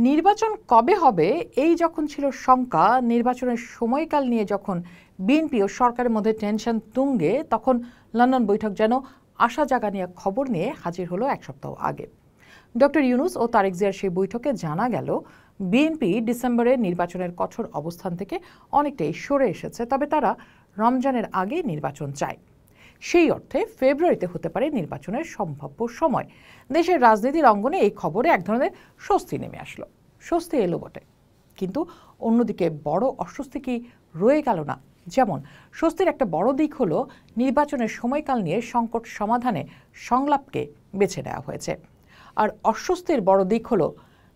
নির্বাচন কবে হবে এই যখন ছিল শঙ্কা, নির্বাচনের সময়কাল নিয়ে যখন বিএনপি ও সরকারের মধ্যে টেনশন তুঙ্গে, তখন লন্ডন বৈঠক যেন আশা জাগানিয়া খবর নিয়ে হাজির হলো এক সপ্তাহ আগে। ডক্টর ইউনূস ও তারেক জিয়ার সেই বৈঠকে জানা গেল বিএনপি ডিসেম্বরে নির্বাচনের কঠোর অবস্থান থেকে অনেকটাই সরে এসেছে, তবে তারা রমজানের আগে নির্বাচন চায়। সেই অর্থে ফেব্রুয়ারিতে হতে পারে নির্বাচনের সম্ভাব্য সময়। দেশের রাজনীতির অঙ্গনে এই খবরে এক ধরনের স্বস্তি নেমে আসলো। স্বস্তি এলো বটে, কিন্তু অন্যদিকে বড় অস্বস্তি কি রয়ে গেল না? যেমন স্বস্তির একটা বড় দিক হলো নির্বাচনের সময়কাল নিয়ে সংকট সমাধানে সংলাপকে বেছে নেওয়া হয়েছে। আর অস্বস্তির বড় দিক হলো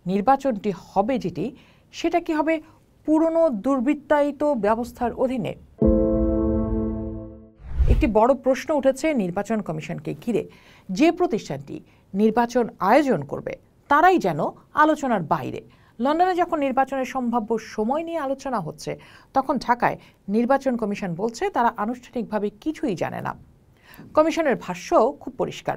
নির্বাচনটি হবে যেটি, সেটা কি হবে পুরনো দুর্বৃত্তায়িত ব্যবস্থার অধীনে? একটি বড় প্রশ্ন উঠেছে নির্বাচন কমিশনকে ঘিরে। যে প্রতিষ্ঠানটি নির্বাচন আয়োজন করবে তারাই যেন আলোচনার বাইরে। লন্ডনে যখন নির্বাচনের সম্ভাব্য সময় নিয়ে আলোচনা হচ্ছে, তখন ঢাকায় নির্বাচন কমিশন বলছে তারা আনুষ্ঠানিকভাবে কিছুই জানে না। কমিশনের ভাষ্য খুব পরিষ্কার।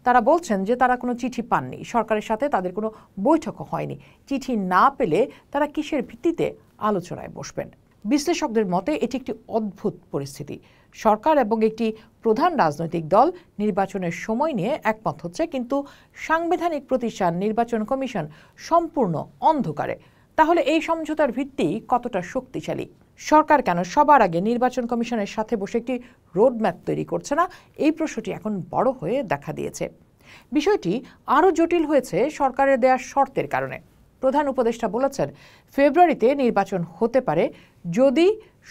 তারা বলছেন যে তারা কোনো চিঠি পাননি, সরকারের সাথে তাদের কোনো বৈঠকও হয়নি। চিঠি না পেলে তারা কিসের ভিত্তিতে আলোচনায় বসবেন? বিশ্লেষকদের মতে এটি একটি অদ্ভুত পরিস্থিতি। সরকার এবং একটি প্রধান রাজনৈতিক দল নির্বাচনের সময় নিয়ে একমত হচ্ছে, কিন্তু সাংবিধানিক প্রতিষ্ঠান নির্বাচন কমিশন সম্পূর্ণ অন্ধকারে। তাহলে এই সমঝোতার ভিত্তি কতটা শক্তিশালী? সরকার কেন সবার আগে নির্বাচন কমিশনের সাথে বসে একটি রোডম্যাপ তৈরি করছে না? এই প্রশ্নটি এখন বড় হয়ে দেখা দিয়েছে। বিষয়টি আরও জটিল হয়েছে সরকারের দেয়া শর্তের কারণে। প্রধান উপদেষ্টা বলেছেন ফেব্রুয়ারিতে নির্বাচন হতে পারে যদি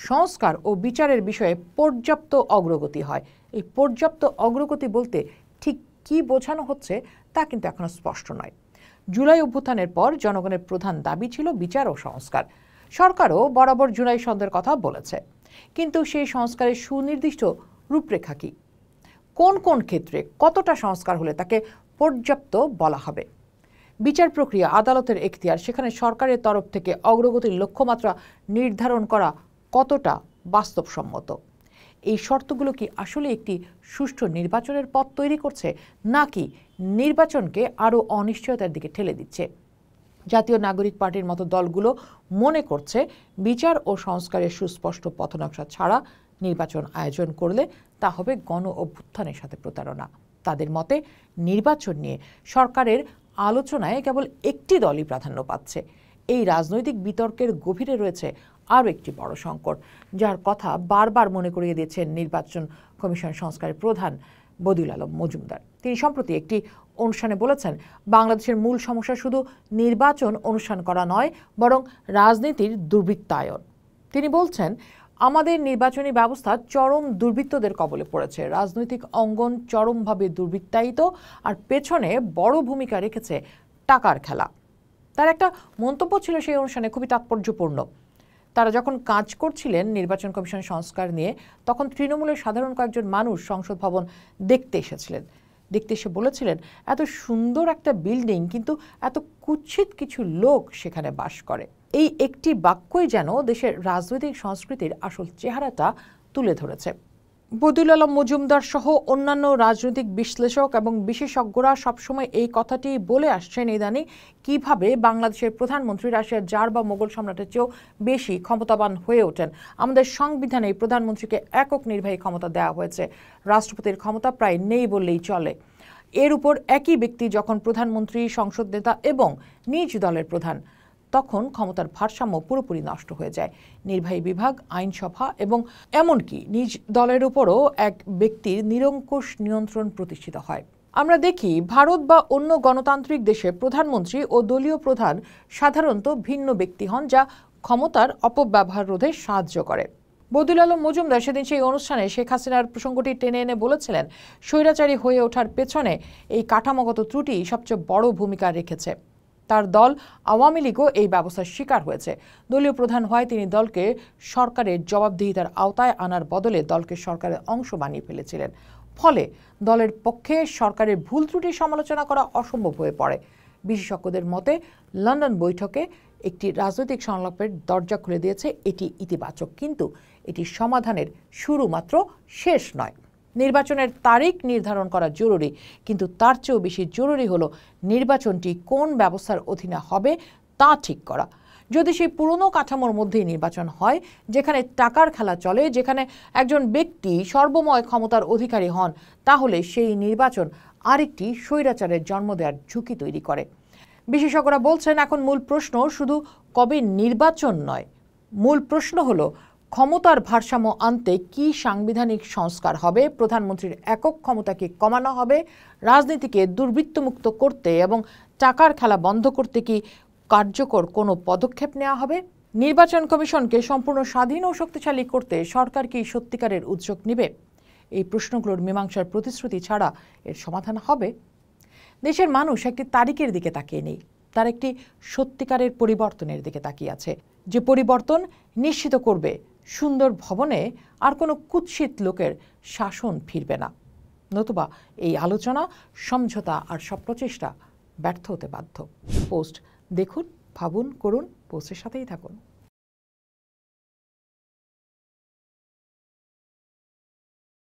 সংস্কার ও বিচারের বিষয়ে পর্যাপ্ত অগ্রগতি হয়। এই পর্যাপ্ত অগ্রগতি বলতে ঠিক কী বোঝানো হচ্ছে তা কিন্তু এখনো স্পষ্ট নয়। জুলাই অভ্যুত্থানের পর জনগণের প্রধান দাবি ছিল বিচার ও সংস্কার। সরকারও বরাবর জুলাই সনদের কথা বলেছে, কিন্তু সেই সংস্কারের সুনির্দিষ্ট রূপরেখা কি? কোন কোন ক্ষেত্রে কতটা সংস্কার হলে তাকে পর্যাপ্ত বলা হবে? বিচার প্রক্রিয়া, আদালতের এখতিয়ার, সেখানে সরকারের তরফ থেকে অগ্রগতির লক্ষ্যমাত্রা নির্ধারণ করা কতটা বাস্তবসম্মত? এই শর্তগুলো কি আসলে একটি সুষ্ঠু নির্বাচনের পথ তৈরি করছে, নাকি নির্বাচনকে আরও অনিশ্চয়তার দিকে ঠেলে দিচ্ছে? জাতীয় নাগরিক পার্টির মতো দলগুলো মনে করছে বিচার ও সংস্কারের সুস্পষ্ট পথনকশা ছাড়া নির্বাচন আয়োজন করলে তা হবে গণ অভ্যুত্থানের সাথে প্রতারণা। তাদের মতে নির্বাচন নিয়ে সরকারের আলোচনায় কেবল একটি দলই প্রাধান্য পাচ্ছে। এই রাজনৈতিক বিতর্কের গভীরে রয়েছে আরও একটি বড় সংকট, যার কথা বারবার মনে করিয়ে দিয়েছেন নির্বাচন কমিশন সংস্কারের প্রধান বদিউল আলম মজুমদার। তিনি সম্প্রতি একটি অনুষ্ঠানে বলেছেন, বাংলাদেশের মূল সমস্যা শুধু নির্বাচন অনুষ্ঠান করা নয়, বরং রাজনীতির দুর্বৃত্তায়ন। তিনি বলছেন, আমাদের নির্বাচনী ব্যবস্থা চরম দুর্বৃত্তদের কবলে পড়েছে। রাজনৈতিক অঙ্গন চরমভাবে দুর্বৃত্তায়িত, আর পেছনে বড় ভূমিকা রেখেছে টাকার খেলা। তার একটা মন্তব্য ছিল সেই অনুষ্ঠানে খুবই তাৎপর্যপূর্ণ। তারা যখন কাজ করছিলেন নির্বাচন কমিশন সংস্কার নিয়ে, তখন তৃণমূলের সাধারণ কয়েকজন মানুষ সংসদ ভবন দেখতে এসে বলেছিলেন, এত সুন্দর একটা বিল্ডিং, কিন্তু এত কুৎসিত কিছু লোক সেখানে বাস করে। এই একটি বাক্যই যেন দেশের রাজনৈতিক সংস্কৃতির আসল চেহারাটা তুলে ধরেছে। বদিউল আলম মজুমদার সহ অন্যান্য রাজনৈতিক বিশ্লেষক এবং বিশেষজ্ঞরা সবসময় এই কথাটি বলে আসছেন ইদানিং, কিভাবে বাংলাদেশের প্রধানমন্ত্রী রাশিয়ার জার বা মোগল সম্রাটের চেয়েও বেশি ক্ষমতাবান হয়ে ওঠেন। আমাদের সংবিধানে প্রধানমন্ত্রীকে একক নির্বাহী ক্ষমতা দেওয়া হয়েছে, রাষ্ট্রপতির ক্ষমতা প্রায় নেই বললেই চলে। এর উপর একই ব্যক্তি যখন প্রধানমন্ত্রী, সংসদ নেতা এবং নিজ দলের প্রধান, তখন ক্ষমতার ভারসাম্য পুরোপুরি নষ্ট হয়ে যায়। নির্বাহী বিভাগ, আইনসভা এবং এমনকি নিজ দলের উপরও এক ব্যক্তির নিরঙ্কুশ নিয়ন্ত্রণ প্রতিষ্ঠিত হয়। আমরা দেখি ভারত বা অন্য গণতান্ত্রিক দেশে প্রধানমন্ত্রী ও দলীয় প্রধান সাধারণত ভিন্ন ব্যক্তি হন, যা ক্ষমতার অপব্যবহার রোধে সাহায্য করে। বদিউল আলম মজুমদার সেদিন সেই অনুষ্ঠানে শেখ হাসিনার প্রসঙ্গটি টেনে এনে বলেছিলেন, স্বৈরাচারী হয়ে ওঠার পেছনে এই কাঠামোগত ত্রুটি সবচেয়ে বড় ভূমিকা রেখেছে। তার দল আওয়ামী লীগও এই ব্যবস্থার শিকার হয়েছে। দলীয় প্রধান হয় তিনি দলকে সরকারের জবাবদিহিতার আওতায় আনার বদলে দলকে সরকারের অংশ বানিয়ে ফেলেছিলেন। ফলে দলের পক্ষে সরকারের ভুল ত্রুটি সমালোচনা করা অসম্ভব হয়ে পড়ে। বিশেষজ্ঞদের মতে লন্ডন বৈঠকে একটি রাজনৈতিক সংলাপের দরজা খুলে দিয়েছে। এটি ইতিবাচক, কিন্তু এটি সমাধানের শুরু মাত্র, শেষ নয়। নির্বাচনের তারিখ নির্ধারণ করা জরুরি, কিন্তু তার চেয়েও বেশি জরুরি হলো নির্বাচনটি কোন ব্যবস্থার অধীনে হবে তা ঠিক করা। যদি সেই পুরনো কাঠামোর মধ্যেই নির্বাচন হয়, যেখানে টাকার খেলা চলে, যেখানে একজন ব্যক্তি সর্বময় ক্ষমতার অধিকারী হন, তাহলে সেই নির্বাচন আরেকটি স্বৈরাচারের জন্ম দেওয়ার ঝুঁকি তৈরি করে। বিশেষজ্ঞরা বলছেন, এখন মূল প্রশ্ন শুধু কবে নির্বাচন নয়, মূল প্রশ্ন হলো ক্ষমতার ভারসাম্য আনতে কি সাংবিধানিক সংস্কার হবে, প্রধানমন্ত্রীর একক ক্ষমতাকে কমানো হবে, রাজনীতিকে দুর্বৃত্তমুক্ত করতে এবং টাকার খেলা বন্ধ করতে কি কার্যকর কোনো পদক্ষেপ নেওয়া হবে। নির্বাচন কমিশনকে সম্পূর্ণ স্বাধীন ও শক্তিশালী করতে সরকার কি সত্যিকারের উদ্যোগ নেবে? এই প্রশ্নগুলোর মীমাংসার প্রতিশ্রুতি ছাড়া এর সমাধান হবে? দেশের মানুষ একটি তারিখের দিকে তাকিয়ে নেই, তার একটি সত্যিকারের পরিবর্তনের দিকে তাকিয়ে আছে, যে পরিবর্তন নিশ্চিত করবে সুন্দর ভবনে আর কোনো কুৎসিত লোকের শাসন ফিরবে না, নতুবা এই আলোচনা, সমঝোতা আর সব প্রচেষ্টা ব্যর্থ হতে বাধ্য। পোস্ট দেখুন, ভাবুন, করুন, পোস্টের সাথেই থাকুন।